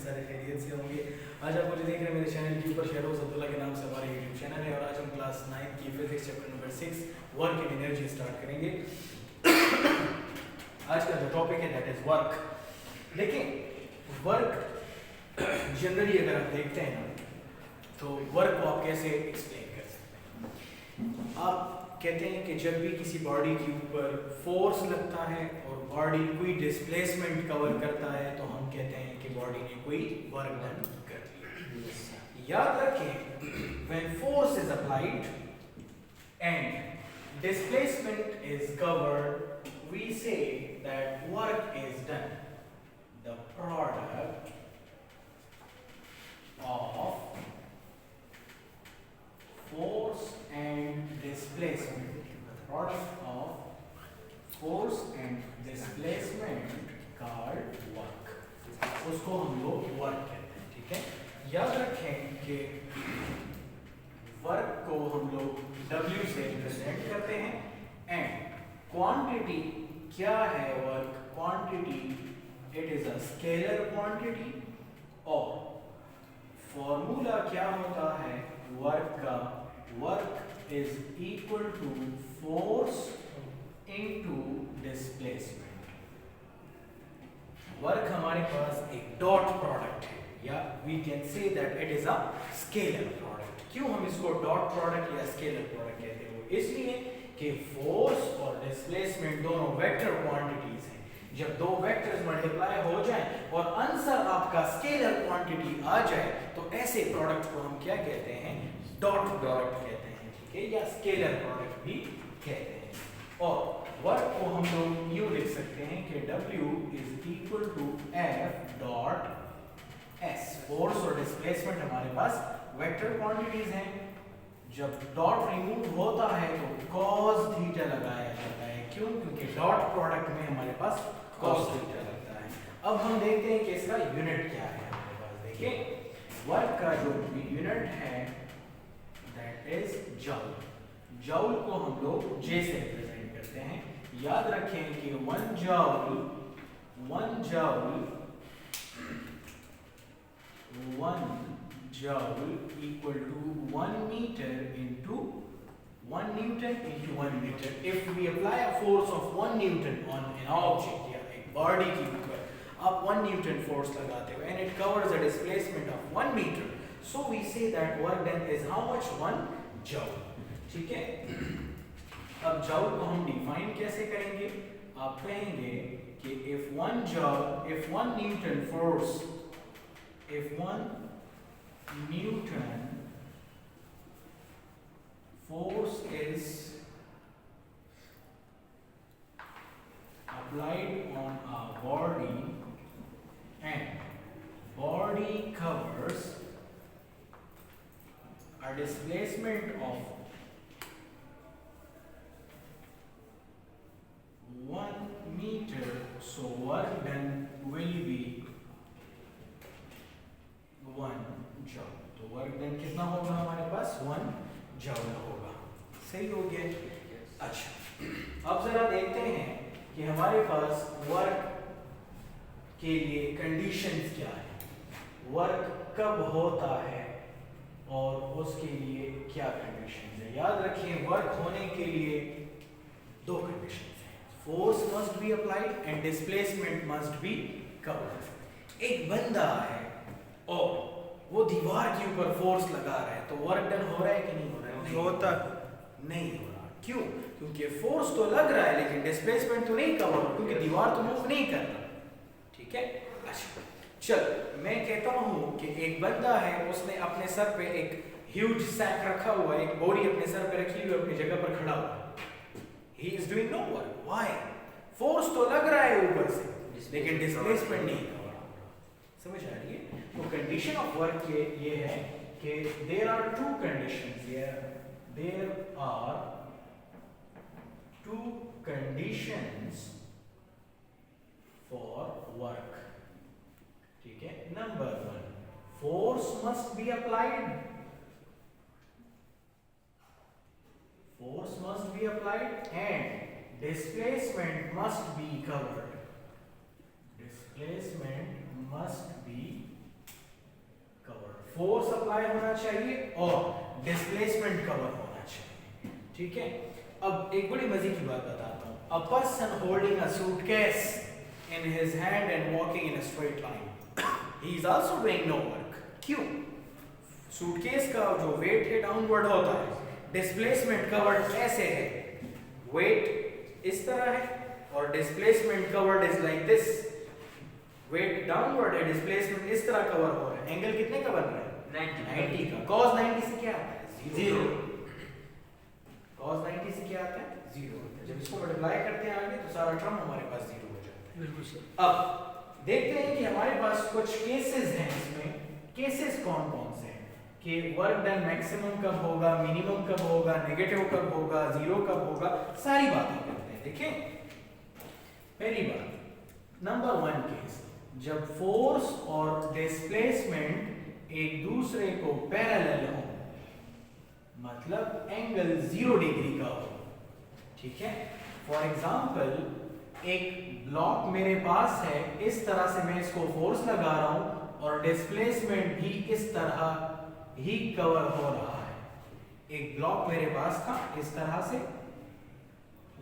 सारे खैरियत से होंगे। आज आप मुझे देख रहे हैं मेरे चैनल के ऊपर शेरोज अब्दुल्ला के नाम से हमारा यूट्यूब चैनल है और आज हम क्लास 9 की physics chapter number 6 work and energy start करेंगे। आज का जो टॉपिक है दैट इज वर्क। देखिए वर्क जनरली अगर आप देखते हैं ना तो वर्क को आप कैसे एक्सप्लेन कर सकते हैं। आप कहते हैं कि जब भी किसी बॉडी के ऊपर फोर्स लगता है और बॉडी कोई डिस्प्लेसमेंट कवर करता है तो हम कहते हैं कि बॉडी ने कोई वर्क डन कर लिया। याद रखें when force is applied and displacement is covered we say that work is done. The product of force and displacement, the product of force and displacement called work, उसको हम लोग work कहते हैं। ठीक है, याद रखें कि वर्क को हम लोग W से रिप्रेजेंट करते हैं एंड क्वांटिटी क्या है work quantity, it is a scalar quantity और फॉर्मूला क्या होता है वर्क का, work is equal to force into displacement. Work हमारे पास एक डॉट प्रोडक्ट है या we can say that it is a scalar product. क्यों हम इसको डॉट प्रोडक्ट या स्केलर प्रोडक्ट कहते हैं? वो इसलिए कि फोर्स और डिस्प्लेसमेंट दोनों वेक्टर क्वांटिटीज हैं। जब दो वेक्टर्स मल्टीप्लाई हो जाएं और आंसर आपका स्केलर क्वांटिटी आ जाए तो ऐसे प्रोडक्ट को हम क्या कहते हैं? डॉट प्रोडक्ट कहते हैं। ठीक है, या स्केलर प्रोडक्ट भी कहते हैं। और वर्क को हम लोग यूं लिख सकते हैं कि W is equal to F dot S। Force और डिस्प्लेसमेंट हमारे पास वेक्टर क्वांटिटीज हैं। जब डॉट रिमूव होता है तो cos थीटा लगाया जाता है। क्यों? क्योंकि डॉट प्रोडक्ट में हमारे पास cos थीटा लगता है। अब हम देखते हैं कि इसका यूनिट क्या है हमारे पास। देखिए वर्क का जो यूनिट है दैट इज जूल। जूल को हम लोग J से रिप्रेजेंट करते हैं। याद रखें कि 1 joule equal to 1 meter into 1 Newton into 1 meter. If we apply a force of 1 Newton on an object या एक बॉडी के ऊपर आप 1 Newton force लगाते हो and it covers a displacement of 1 meter, so we say that work done is how much? 1 joule. ठीक है, अब joule को हम डिफाइन कैसे करेंगे? आप कहेंगे कि if 1 Newton force is applied on a body and body covers a displacement of 1 meter, so work done will be 1 joule. तो वर्क डन कितना होगा हमारे पास? 1 जूल होगा। सही हो गया? अच्छा, अब जरा देखते हैं कि हमारे पास वर्क के लिए कंडीशंस क्या है, वर्क कब होता है और उसके लिए क्या कंडीशंस है। याद रखिए वर्क होने के लिए दो कंडीशंस हैं, force must be applied and displacement must be covered. एक बंदा है और वो दीवार के ऊपर फोर्स लगा रहा है तो वर्क डन हो रहा है कि नहीं हो रहा है? नहीं होता, नहीं हो रहा। क्यों? क्योंकि फोर्स तो लग रहा है लेकिन डिस्प्लेसमेंट तो नहीं कवर, क्योंकि दीवार तो मूव नहीं कर रहा। ठीक है, अच्छा चल मैं कहता हूं कि एक बंदा है उसने अपने सर पे एक ह्यूज सैक रखा हुआ है, एक बोरी अपने सर पे रखी हुई अपनी जगह पर खड़ा हुआ है। He is doing no work. Why? Force तो लग रहा है ऊपर से लेकिन डिस्प्लेसमेंट नहीं कवर हो रहा। समझ आ रही है? तो कंडीशन ऑफ वर्क ये है कि there are two conditions, there are two conditions for work. ठीक है, number 1 force must be applied, force must be applied and displacement must be covered. Displacement must be covered. Force apply होना चाहिए और displacement cover होना चाहिए, ठीक है। अब एक बड़ी मजे की बात बताता हूँ। A person holding a suitcase in his hand and walking in a straight line, he is also doing no work. क्यों? सूटकेस का जो वेट है डाउनवर्ड होता है, डिस्प्लेसमेंट कवर्ड ऐसे है, वेट इस तरह है और displacement covered is like this. Weight downward है, डिस्प्लेसमेंट इस तरह कवर हो रहा है। एंगल कितने का बन रहा है? 90 का। cos 90 से क्या आता है? 0। cos 90 से क्या आता है? 0 आता है। जब इसको मल्टीप्लाई करते हैं आगे तो सारा टर्म हमारे पास 0 हो जाता है। बिल्कुल सर। अब देखते हैं कि हमारे पास कुछ केसेस हैं। इसमें केसेस कौन कौन से हैं कि वर्क डन मैक्सिमम कब होगा, मिनिमम कब होगा, नेगेटिव कब होगा, 0 कब होगा, सारी बातें करते हैं। देखें, पहली बात नंबर 1 केस, जब फोर्स और डिस्प्लेसमेंट एक दूसरे को पैरेलल हो, मतलब एंगल 0 डिग्री का हो, ठीक है। फॉर एग्जांपल एक ब्लॉक मेरे पास है, इस तरह से मैं इसको फोर्स लगा रहा हूं और डिस्प्लेसमेंट भी इस तरह ही कवर हो रहा है। एक ब्लॉक मेरे पास था इस तरह से,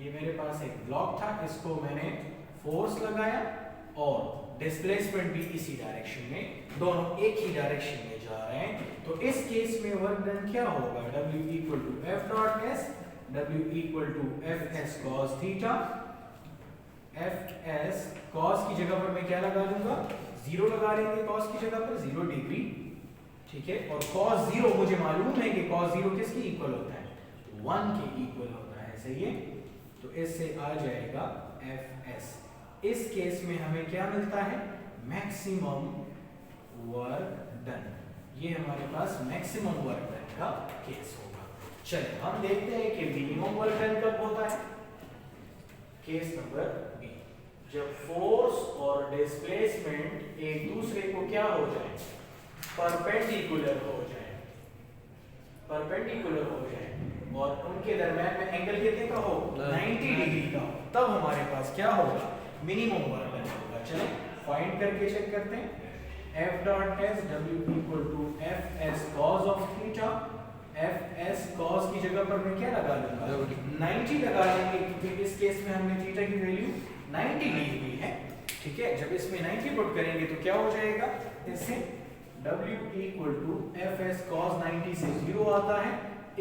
ये मेरे पास एक ब्लॉक था, इसको मैंने फोर्स लगाया और डिस्प्लेसमेंट भी इसी डायरेक्शन में, दोनों एक ही डायरेक्शन में जा रहे हैं। तो इस केस में वर्क डन क्या होगा? W equal to F dot S, W equal to Fs cos theta. Fs cos की जगह पर मैं क्या लगा दूंगा? 0 लगा लेंगे cos की जगह पर, 0 डिग्री, ठीक है। और cos 0 मुझे मालूम है कि cos 0 किसके इक्वल होता है? 1 के इक्वल होता है, सही है। तो इससे आ जाएगा Fs। इस केस में हमें क्या मिलता है? Maximum work done. ये हमारे पास मैक्सिमम वर्क डन का केस होगा। चलिए हम देखते हैं कि मिनिमम वर्क डन कब होता है। केस नंबर बी, जब फोर्स और डिस्प्लेसमेंट एक दूसरे को क्या हो जाए? परपेंडिकुलर हो जाए, परपेंडिकुलर हो जाए और उनके दरमियान में एंगल कितने का हो? 90 डिग्री का हो, तब हमारे पास क्या होगा? मिनिमम वर्क डन होगा। चलें फाइंड करके चेक करते हैं। F dot S W equal to Fs cos of theta. Fs cos की जगह पर मैं क्या लगा लूंगा? 90 लगा लेंगे, क्योंकि इस केस में हमने थीटा की वैल्यू 90 ली हुई है, ठीक है। जब इसमें 90 पुट करेंगे तो क्या हो जाएगा? इससे W equal to Fs cos 90 से 0 आता है।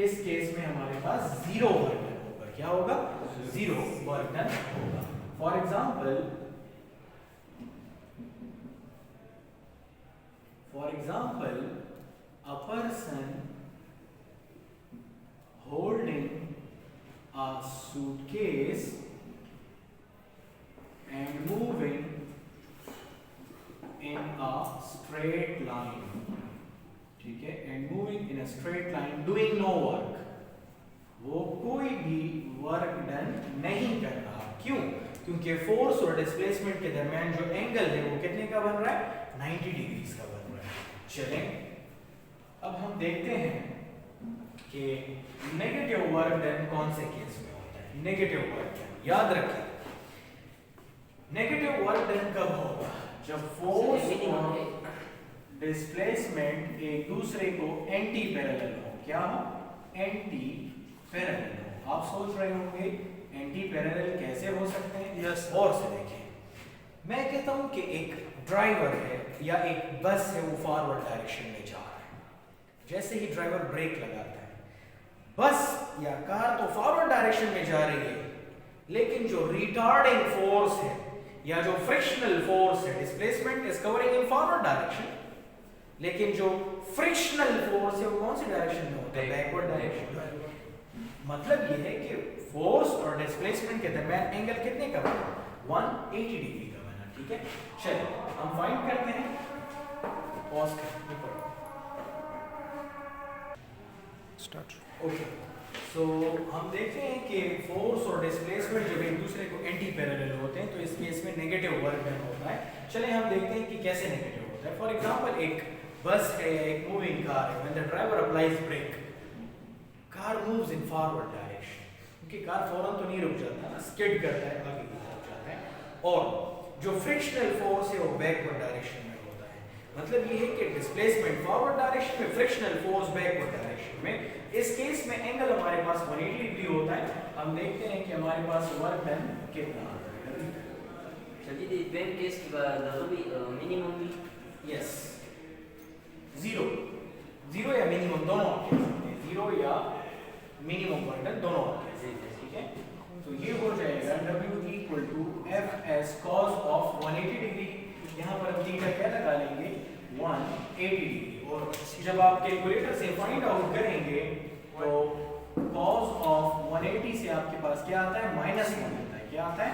इस केस में हमारे पास 0 वर्क डन होगा। क्या होगा? 0 वर्क डन होगा। For example, a person holding a suitcase and moving in a straight line, ठीक है, and moving in a straight line, doing no work, वो कोई भी वर्क डन नहीं कर रहा। क्यों? क्योंकि फोर्स और डिस्प्लेसमेंट के दरमियान जो एंगल है वो कितने का बन रहा है? 90 डिग्री का बन रहा है। चलें अब हम देखते हैं कि नेगेटिव वर्क डन कौन से केस में होता है। नेगेटिव वर्क डन याद रखें, नेगेटिव वर्क डन कब होगा? जब फोर्स और डिस्प्लेसमेंट एक दूसरे को एंटी पैरेलल हो। क्या हो? एंटी पैरेलल हो। आप सोच रहे होंगे एंटी पैरेलल कैसे हो सकते हैं? Yes. और से देखें, मैं कहता हूं कि एक ड्राइवर है या एक बस है, वो फॉरवर्ड डायरेक्शन में जा रहा है। जैसे ही ड्राइवर ब्रेक लगाता है, बस या कार तो फॉरवर्ड डायरेक्शन में जा रही है, लेकिन जो रिटार्डिंग फोर्स है या जो फ्रिक्शनल फोर्स है, displacement is covering in forward direction, लेकिन जो फ्रिक्शनल फोर्स है वो कौन सी डायरेक्शन में होता है? Backward direction. मतलब ये है कि फोर्स और डिस्प्लेसमेंट के दरमियान एंगल कितने का बना? 180 डिग्री का बना, ठीक है। चलिए हम फाइंड करते हैं। पॉज करते हैं, स्टार्ट। ओके। सो हम देखते हैं कि फोर्स और डिस्प्लेसमेंट जब एक दूसरे को एंटी पैरेलल होते हैं तो इस केस में नेगेटिव वर्क डन होता है। चलिए हम देखते हैं कि कैसे नेगेटिव होता है। फॉर एग्जांपल एक बस है, एक मूविंग कार है, when the driver applies brake, car moves in forward direction. क्योंकि कार फौरन तो नहीं रुक जाता ना, स्किड करता है, आगे की तरफ जाता है। और जो फ्रिक्शनल फोर्स है वो बैकवर्ड डायरेक्शन में होता है। मतलब ये है कि डिस्प्लेसमेंट फॉरवर्ड डायरेक्शन में, फ्रिक्शनल फोर्स बैकवर्ड डायरेक्शन में। इस केस में एंगल हमारे पास 180 डिग्री होता है। हम देखते हैं कि हमारे पास वर्क डन कितना आता है। चलिए the when case doesn't be minimum भी यस, जीरो या मिनिमम दोनों आप कह सकते हैं, जीरो या मिनिमम वर्क डन दोनों आप कह सकते हैं, ठीक है। तो ये हो जाएगा W equal to F S cos of 180 degree. यहाँ पर हम थीटा क्या लगा लेंगे, 180 डिग्री। और जब आप कैलकुलेटर से फाइंड आउट करेंगे तो कॉस ऑफ 180 से आपके पास क्या आता है, -1 आता है। क्या आता है,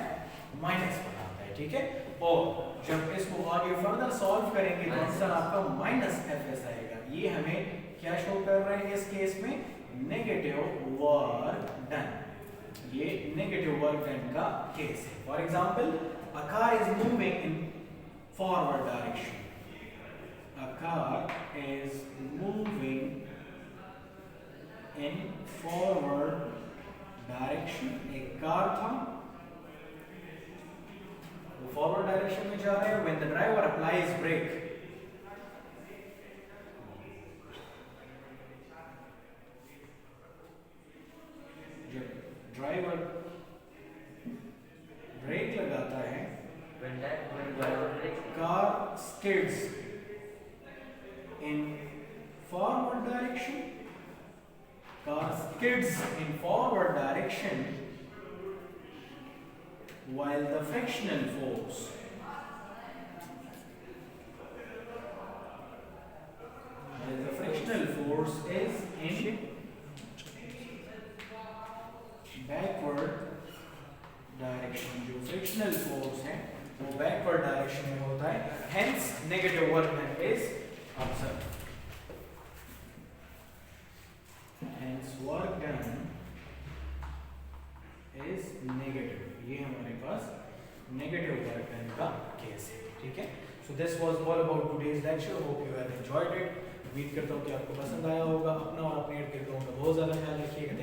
-1 आता है, ठीक है। और जब इसको आगे फर्दर सॉल्व करेंगे तो आंसर आपका -fs आएगा। ये हमें क्या शो कर रहे हैं इस केस में, नेगेटिव वर्क डन। ये नेगेटिव वर्क डन का केस है। For example, a car is moving in forward direction, a car is moving in forward direction. एक कार था, वो फॉरवर्ड डायरेक्शन में जा रहा है। When the driver applies brake, driver brake लगाता है, car skids in forward direction, car skids in forward direction while the frictional force is in backward direction। जो frictional force है वो backward direction में होता है, hence negative work done is observed। hence work done is negative। ये हमारे पास negative work done का case है, ठीक है। So this was all about today's lecture. Hope you have enjoyed it. उम्मीद करता हूँ कि आपको पसंद आया होगा। अपना और अपने इर्द गिर्द का बहुत ज़्यादा ख्याल रखिएगा।